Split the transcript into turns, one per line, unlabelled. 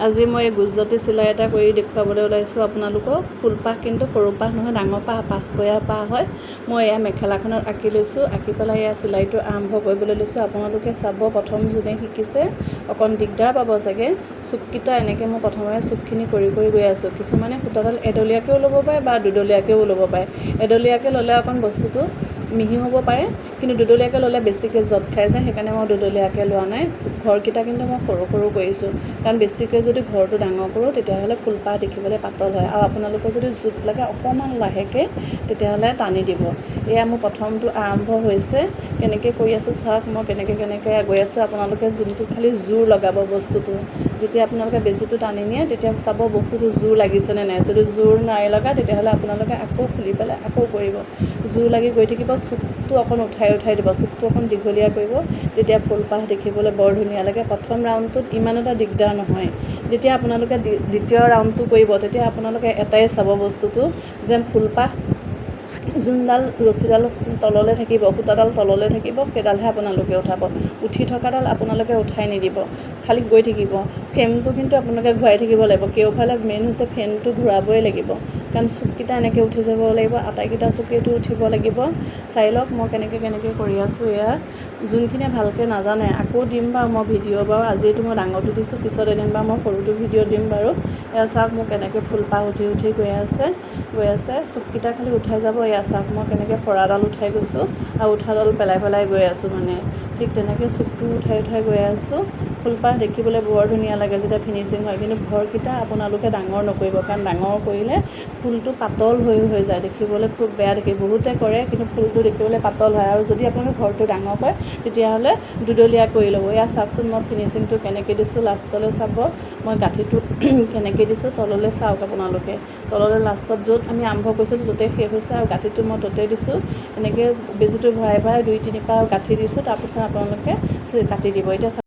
আজি মই গুজৰাটী চিলাই এটা কৰি দেখুৱাবলৈ ওলাইছোঁ আপোনালোকক। ফুলপাহ কিন্তু সৰু পাহ নহয়, ডাঙৰ পাহ, পাঁচপৰীয়া পাহ হয়। মই এয়া মেখেলাখনত আঁকি লৈছোঁ, আঁকি পেলাই এয়া চিলাইটো আৰম্ভ কৰিবলৈ লৈছোঁ। আপোনালোকে চাব, প্ৰথম যোনে শিকিছে অকণ দিগদাৰ পাব চাগে। চুককেইটা এনেকৈ মই প্ৰথমে চুকখিনি কৰি গৈ আছোঁ। কিছুমানে সূতাডাল এডলীয়াকৈও ল'ব পাৰে বা দুডলীয়াকৈও ল'ব পাৰে। এডলীয়াকৈ ল'লে অকণ বস্তুটো মিহি হ'ব পাৰে, কিন্তু দুডলীয়াকৈ ল'লে বেছিকৈ জট খাই যায়, সেইকাৰণে মই দুডলীয়াকৈ লোৱা নাই। ঘৰকেইটা কিন্তু মই সৰু সৰু কৰিছোঁ, কাৰণ বেছিকৈ যদি ঘৰটো ডাঙৰ কৰোঁ তেতিয়াহ'লে ফুলপাহ দেখিবলৈ পাতল হয়, আৰু আপোনালোকৰ যদি জোখ লাগে অকণমান লাহেকৈ তেতিয়াহ'লে টানি দিব। এয়া মোৰ প্ৰথমটো আৰম্ভ হৈছে, কেনেকৈ কৰি আছোঁ চাওক। মই কেনেকৈ গৈ আছোঁ। আপোনালোকে যোনটো খালি জোৰ লগাব বস্তুটো, যেতিয়া আপোনালোকে বেজীটো টানি নিয়ে তেতিয়া চাব বস্তুটো জোৰ লাগিছেনে নাই। যদি জোৰ নাই লগা তেতিয়াহ'লে আপোনালোকে আকৌ খুলি পেলাই আকৌ কৰিব। জোৰ লাগি গৈ থাকিব, চুকটো অকণ উঠাই দিব, চুকটো অকণ দীঘলীয়া কৰিব, তেতিয়া ফুলপাহ দেখিবলৈ বৰ ধুনীয়া লাগে। প্ৰথম ৰাউণ্ডটোত ইমান এটা দিগদাৰ নহয়। যেতিয়া আপোনালোকে দ্বিতীয় ৰাউণ্ডটো কৰিব তেতিয়া আপোনালোকে এটাই চাব বস্তুটো, যেন ফুলপাহ যোনডাল ৰছীডাল তললৈ থাকিব, সূতাডাল তললৈ থাকিব, সেইডালহে আপোনালোকে উঠাব। উঠি থকাডাল আপোনালোকে উঠাই নিদিব, খালি গৈ থাকিব। ফ্ৰেমটো কিন্তু আপোনালোকে ঘূৰাই থাকিব লাগিব। কেওফালে মেইন হৈছে ফ্ৰেমটো ঘূৰাবই লাগিব, কাৰণ চুককেইটা এনেকৈ উঠি যাব লাগিব, আটাইকেইটা চুকেইটো উঠিব লাগিব। চাই লওক মই কেনেকৈ কৰি আছোঁ। এয়া যোনখিনিয়ে ভালকৈ নাজানে আকৌ দিম বাৰু মই ভিডিঅ' বাৰু। আজিতো মই ডাঙৰটো দিছোঁ, পিছত এদিন বাৰু মই সৰুটো ভিডিঅ' দিম বাৰু। এয়া চাওক মোৰ কেনেকৈ ফুলপাহ উঠি গৈ আছে। চুককেইটা খালি উঠাই যাব। এয়া চাওক মই কেনেকৈ ফৰাডাল উঠাই গৈছোঁ আৰু উঠাডাল পেলাই গৈ আছোঁ। মানে ঠিক তেনেকৈ চুকটো উঠাই গৈ আছোঁ। ফুলপাহ দেখিবলৈ বৰ ধুনীয়া লাগে যেতিয়া ফিনিচিং হয়, কিন্তু ঘৰকেইটা আপোনালোকে ডাঙৰ নকৰিব, কাৰণ ডাঙৰ কৰিলে ফুলটো পাতল হৈ যায়, দেখিবলৈ খুব বেয়া দেখে। বহুতে কৰে কিন্তু ফুলটো দেখিবলৈ পাতল হয়, আৰু যদি আপোনালোকে ঘৰটো ডাঙৰ কৰে তেতিয়াহ'লে দুডলীয়া কৰি ল'ব। এয়া চাওকচোন মই ফিনিচিংটো কেনেকৈ দিছোঁ, লাষ্টলৈ চাব মই গাঁঠিটো কেনেকৈ দিছোঁ। তললৈ চাওক আপোনালোকে, তললৈ লাষ্টত য'ত আমি আৰম্ভ কৰিছিলোঁ ত'তেই শেষ হৈছে, আৰু গাঁঠিটো মই ত'তেই দিছোঁ। এনেকৈ বেজীটো ভৰাই 2-3 পাহ গাঁঠি দিছোঁ, তাৰপিছত আপোনালোকে কাটি দিব। এতিয়া